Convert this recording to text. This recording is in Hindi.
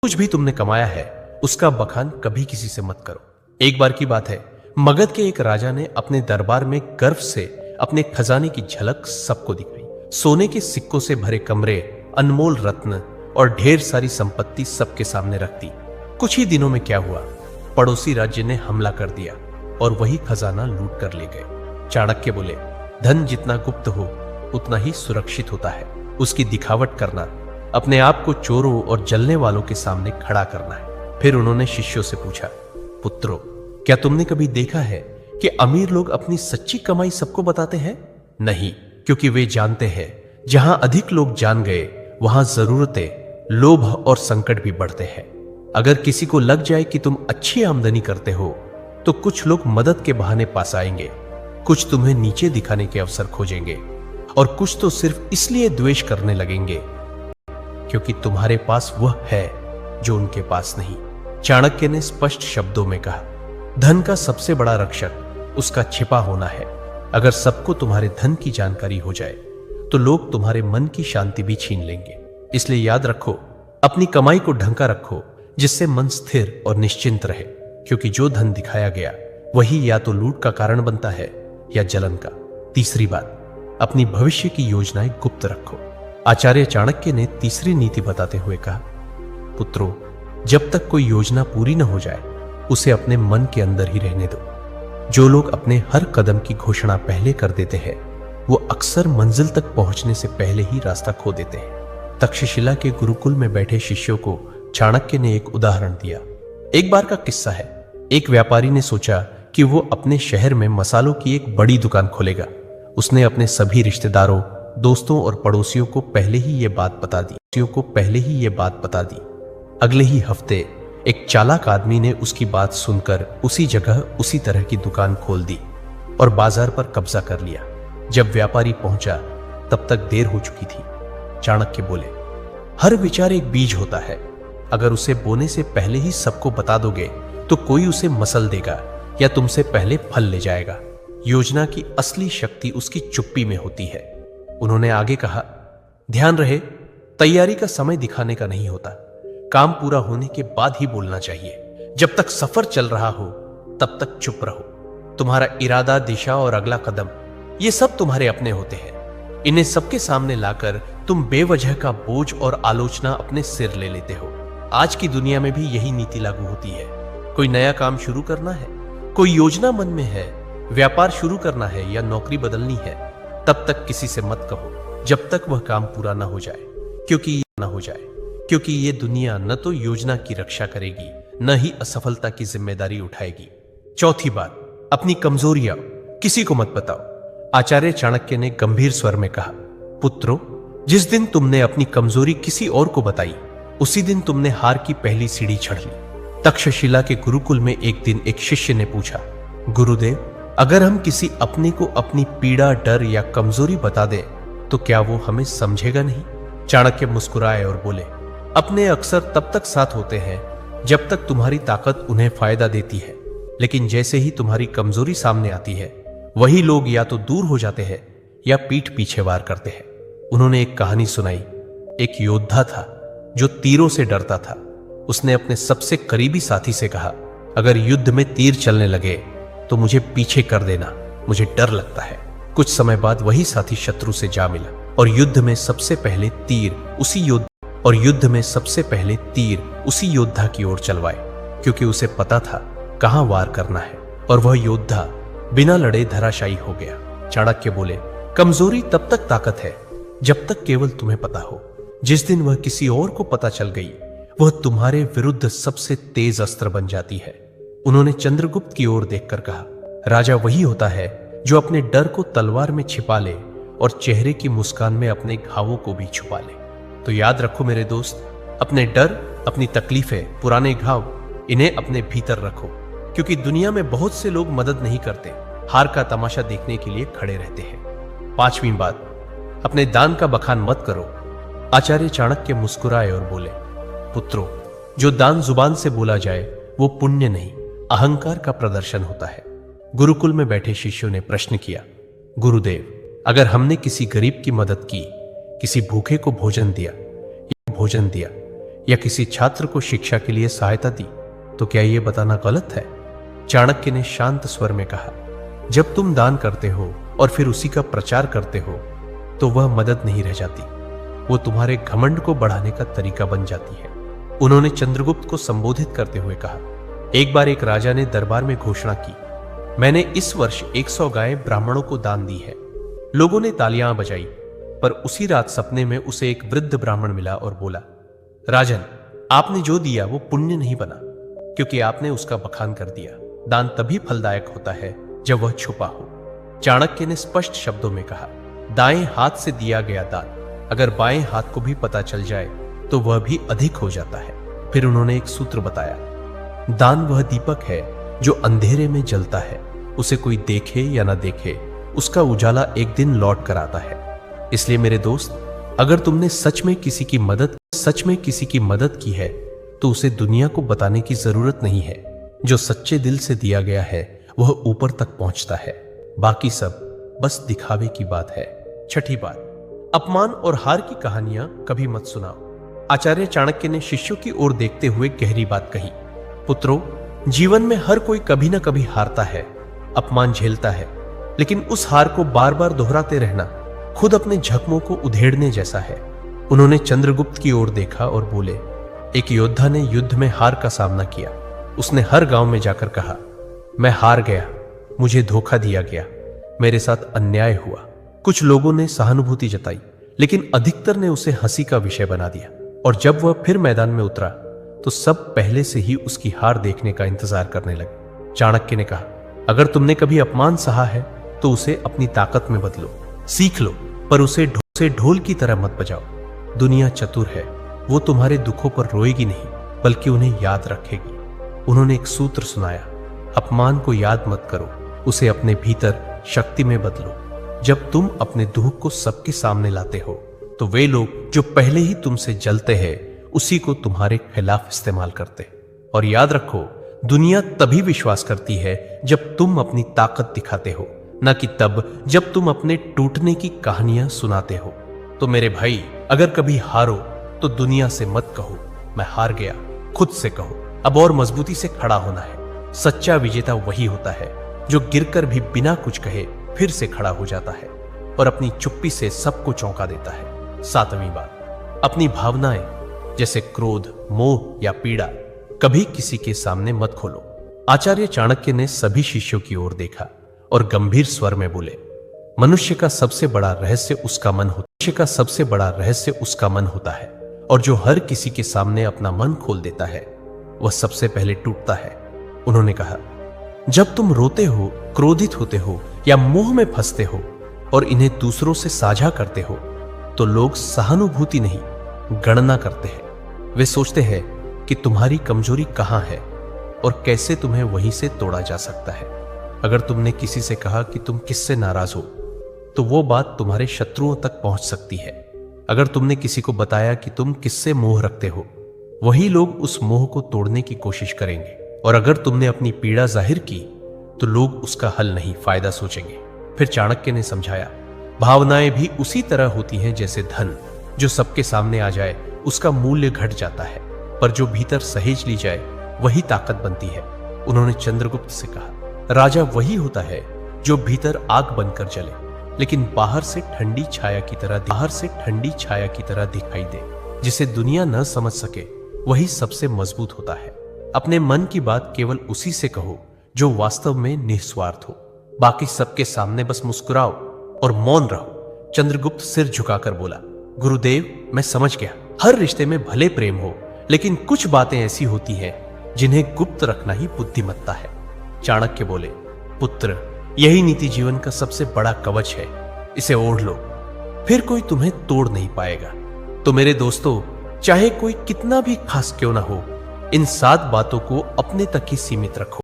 कुछ भी तुमने कमाया है उसका बखान कभी किसी से मत करो। एक बार की बात है, मगध के एक राजा ने अपने दरबार में गर्व से अपने खजाने की झलक सबको दिखाई। सोने के सिक्कों से भरे कमरे, अनमोल रत्न और ढेर सारी संपत्ति सबके सामने रख दी। कुछ ही दिनों में क्या हुआ, पड़ोसी राज्य ने हमला कर दिया और वही खजाना लूट कर ले गए। चाणक्य बोले, धन जितना गुप्त हो उतना ही सुरक्षित होता है। उसकी दिखावट करना, अपने आप को चोरों और जलने वालों के सामने खड़ा करना है। फिर उन्होंने शिष्यों से पूछा, पुत्रों, क्या तुमने कभी देखा है कि अमीर लोग अपनी सच्ची कमाई सबको बताते हैं? नहीं, क्योंकि वे जानते हैं जहां अधिक लोग जान गए वहां जरूरतें, लोभ और संकट भी बढ़ते हैं। अगर किसी को लग जाए कि तुम अच्छी आमदनी करते हो तो कुछ लोग मदद के बहाने पास आएंगे, कुछ तुम्हें नीचे दिखाने के अवसर खोजेंगे और कुछ तो सिर्फ इसलिए द्वेष करने लगेंगे क्योंकि तुम्हारे पास वह है जो उनके पास नहीं। चाणक्य ने स्पष्ट शब्दों में कहा, धन का सबसे बड़ा रक्षक उसका छिपा होना है। अगर सबको तुम्हारे धन की जानकारी हो जाए तो लोग तुम्हारे मन की शांति भी छीन लेंगे। इसलिए याद रखो, अपनी कमाई को ढंका रखो जिससे मन स्थिर और निश्चिंत रहे, क्योंकि जो धन दिखाया गया वही या तो लूट का कारण बनता है या जलन का। तीसरी बात, अपनी भविष्य की योजनाएं गुप्त रखो। आचार्य चाणक्य ने तीसरी नीति बताते हुए कहा, पुत्रों, जब तक कोई योजना पूरी न हो जाए उसे अपने मन के अंदर ही रहने दो। जो लोग अपने हर कदम की घोषणा पहले कर देते हैं वो अक्सर मंजिल तक पहुंचने से पहले ही रास्ता खो देते हैं। तक्षशिला के गुरुकुल में बैठे शिष्यों को चाणक्य ने एक उदाहरण दिया। एक बार का किस्सा है। एक व्यापारी ने सोचा कि वो अपने शहर में मसालों की एक बड़ी दुकान खोलेगा। उसने अपने सभी रिश्तेदारों, दोस्तों और पड़ोसियों को पहले ही ये बात बता दी। अगले ही हफ्ते एक चालाक आदमी ने उसकी बात सुनकर उसी जगह उसी तरह की दुकान खोल दी और बाजार पर कब्जा कर लिया। जब व्यापारी पहुंचा तब तक देर हो चुकी थी। चाणक्य बोले, हर विचार एक बीज होता है। अगर उसे बोने से पहले ही सबको बता दोगे तो कोई उसे मसल देगा या तुमसे पहले फल ले जाएगा। योजना की असली शक्ति उसकी चुप्पी में होती है। उन्होंने आगे कहा, ध्यान रहे, तैयारी का समय दिखाने का नहीं होता। काम पूरा होने के बाद ही बोलना चाहिए। जब तक सफर चल रहा हो तब तक चुप रहो। तुम्हारा इरादा, दिशा और अगला कदम, ये सब तुम्हारे अपने होते हैं। इन्हें सबके सामने लाकर तुम बेवजह का बोझ और आलोचना अपने सिर ले लेते हो। आज की दुनिया में भी यही नीति लागू होती है। कोई नया काम शुरू करना है, कोई योजना मन में है, व्यापार शुरू करना है या नौकरी बदलनी है, तब तक किसी से मत कहो जब तक वह काम पूरा ना हो जाए, क्योंकि ये दुनिया न तो योजना की रक्षा करेगी न ही असफलता की जिम्मेदारी उठाएगी। चौथी बात, अपनी कमजोरियां किसी को मत बताओ। आचार्य चाणक्य ने गंभीर स्वर में कहा, पुत्रों, जिस दिन तुमने अपनी कमजोरी किसी और को बताई उसी दिन तुमने हार की पहली सीढ़ी चढ़ ली। तक्षशिला के गुरुकुल में एक दिन एक शिष्य ने पूछा, गुरुदेव, अगर हम किसी अपने को अपनी पीड़ा, डर या कमजोरी बता दें तो क्या वो हमें समझेगा नहीं? चाणक्य मुस्कुराए और बोले, अपने अक्सर तब तक साथ होते हैं जब तक तुम्हारी ताकत उन्हें फायदा देती है, लेकिन जैसे ही तुम्हारी कमजोरी सामने आती है वही लोग या तो दूर हो जाते हैं या पीठ पीछे वार करते हैं। उन्होंने एक कहानी सुनाई। एक योद्धा था जो तीरों से डरता था। उसने अपने सबसे करीबी साथी से कहा, अगर युद्ध में तीर चलने लगे तो मुझे पीछे कर देना, मुझे डर लगता है। कुछ समय बाद वही साथी शत्रु से जा मिला और युद्ध में सबसे पहले तीर उसी योद्धा की ओर चलवाए, क्योंकि उसे पता था कहां वार करना है, और वह योद्धा बिना लड़े धराशायी हो गया। चाणक्य बोले, कमजोरी तब तक ताकत है जब तक केवल तुम्हें पता हो। जिस दिन वह किसी और को पता चल गई वह तुम्हारे विरुद्ध सबसे तेज अस्त्र बन जाती है। उन्होंने चंद्रगुप्त की ओर देखकर कहा, राजा वही होता है जो अपने डर को तलवार में छिपा ले और चेहरे की मुस्कान में अपने घावों को भी छुपा ले। तो याद रखो मेरे दोस्त, अपने डर, अपनी तकलीफें, पुराने घाव, इन्हें अपने भीतर रखो, क्योंकि दुनिया में बहुत से लोग मदद नहीं करते, हार का तमाशा देखने के लिए खड़े रहते हैं। पांचवी बात, अपने दान का बखान मत करो। आचार्य चाणक्य मुस्कुराए और बोले, पुत्रों, जो दान जुबान से बोला जाए वो पुण्य नहीं, अहंकार का प्रदर्शन होता है। गुरुकुल में बैठे शिष्यों ने प्रश्न किया, गुरुदेव, अगर हमने किसी गरीब की मदद की, किसी भूखे को भोजन दिया या किसी छात्र को शिक्षा के लिए सहायता दी तो क्या यह बताना गलत है? चाणक्य ने शांत स्वर में कहा, जब तुम दान करते हो और फिर उसी का प्रचार करते हो तो वह मदद नहीं रह जाती, वो तुम्हारे घमंड को बढ़ाने का तरीका बन जाती है। उन्होंने चंद्रगुप्त को संबोधित करते हुए कहा, एक बार एक राजा ने दरबार में घोषणा की, मैंने इस वर्ष 100 गायें ब्राह्मणों को दान दी है। लोगों ने तालियां बजाई, पर उसी रात सपने में उसे एक वृद्ध ब्राह्मण मिला और बोला, राजन, आपने जो दिया वो पुण्य नहीं बना, क्योंकि आपने उसका बखान कर दिया। दान तभी फलदायक होता है जब वह छुपा हो। चाणक्य ने स्पष्ट शब्दों में कहा, दाएं हाथ से दिया गया दान अगर बाएं हाथ को भी पता चल जाए तो वह भी अधिक हो जाता है। फिर उन्होंने एक सूत्र बताया, दान वह दीपक है जो अंधेरे में जलता है, उसे कोई देखे या ना देखे, उसका उजाला एक दिन लौट कर आता है। इसलिए मेरे दोस्त, अगर तुमने सच में किसी की मदद की है तो उसे दुनिया को बताने की जरूरत नहीं है। जो सच्चे दिल से दिया गया है वह ऊपर तक पहुंचता है, बाकी सब बस दिखावे की बात है। छठी बात, अपमान और हार की कहानियां कभी मत सुनाओ। आचार्य चाणक्य ने शिष्यों की ओर देखते हुए गहरी बात कही, पुत्रों, जीवन में हर कोई कभी ना कभी हारता है, अपमान झेलता है, लेकिन उस हार को बार बार दोहराते रहना खुद अपने जख्मों को उधेड़ने जैसा है। उन्होंने चंद्रगुप्त की ओर देखा और बोले, एक योद्धा ने युद्ध में हार का सामना किया। उसने हर गांव में जाकर कहा, मैं हार गया, मुझे धोखा दिया गया, मेरे साथ अन्याय हुआ। कुछ लोगों ने सहानुभूति जताई, लेकिन अधिकतर ने उसे हंसी का विषय बना दिया। और जब वह फिर मैदान में उतरा तो सब पहले से ही उसकी हार देखने का इंतजार करने लगे। चाणक्य ने कहा, अगर तुमने कभी अपमान सहा है तो उसे अपनी ताकत में बदलो, सीख लो, पर उसे ढोल की तरह मत बजाओ। दुनिया चतुर है, वो तुम्हारे दुखों पर रोएगी नहीं, बल्कि उन्हें याद रखेगी। उन्होंने एक सूत्र सुनाया, अपमान को याद मत करो, उसे अपने भीतर शक्ति में बदलो। जब तुम अपने दुख को सबके सामने लाते हो तो वे लोग जो पहले ही तुमसे जलते हैं उसी को तुम्हारे खिलाफ इस्तेमाल करते। और याद रखो, दुनिया तभी विश्वास करती है जब तुम अपनी ताकत दिखाते हो, न कि तब जब तुम अपने टूटने की कहानियां सुनाते हो। तो मेरे भाई, अगर कभी हारो तो दुनिया से मत कहो मैं हार गया, खुद से कहो अब और मजबूती से खड़ा होना है। सच्चा विजेता वही होता है जो गिरकर भी बिना कुछ कहे फिर से खड़ा हो जाता है और अपनी चुप्पी से सबको चौंका देता है। 7वीं बात, अपनी भावनाएं जैसे क्रोध, मोह या पीड़ा कभी किसी के सामने मत खोलो। आचार्य चाणक्य ने सभी शिष्यों की ओर देखा और गंभीर स्वर में बोले, मनुष्य का सबसे बड़ा रहस्य उसका मन होता है और जो हर किसी के सामने अपना मन खोल देता है वह सबसे पहले टूटता है। उन्होंने कहा, जब तुम रोते हो, क्रोधित होते हो या मोह में फंसते हो और इन्हें दूसरों से साझा करते हो तो लोग सहानुभूति नहीं, गणना करते हैं। वे सोचते हैं कि तुम्हारी कमजोरी कहां है और कैसे तुम्हें वहीं से तोड़ा जा सकता है। अगर तुमने किसी से कहा कि तुम किससे नाराज हो तो वो बात तुम्हारे शत्रुओं तक पहुंच सकती है। अगर तुमने किसी को बताया कि तुम किससे मोह रखते हो, वही लोग उस मोह को तोड़ने की कोशिश करेंगे। और अगर तुमने अपनी पीड़ा जाहिर की तो लोग उसका हल नहीं, फायदा सोचेंगे। फिर चाणक्य ने समझाया, भावनाएं भी उसी तरह होती हैं जैसे धन, जो सबके सामने आ जाए उसका मूल्य घट जाता है, पर जो भीतर सहेज ली जाए वही ताकत बनती है। उन्होंने चंद्रगुप्त से कहा, राजा वही होता है जो भीतर आग बनकर जले, लेकिन बाहर से ठंडी छाया की तरह दिखाई दे। जिसे दुनिया न समझ सके वही सबसे मजबूत होता है। अपने मन की बात केवल उसी से कहो जो वास्तव में निस्वार्थ हो। बाकी सबके सामने बस मुस्कुराओ और मौन रहो। चंद्रगुप्त सिर झुकाकर बोला, गुरुदेव, मैं समझ गया। हर रिश्ते में भले प्रेम हो, लेकिन कुछ बातें ऐसी होती हैं जिन्हें गुप्त रखना ही बुद्धिमत्ता है। चाणक्य बोले, पुत्र, यही नीति जीवन का सबसे बड़ा कवच है, इसे ओढ़ लो, फिर कोई तुम्हें तोड़ नहीं पाएगा। तो मेरे दोस्तों, चाहे कोई कितना भी खास क्यों ना हो, इन 7 बातों को अपने तक ही सीमित रखो।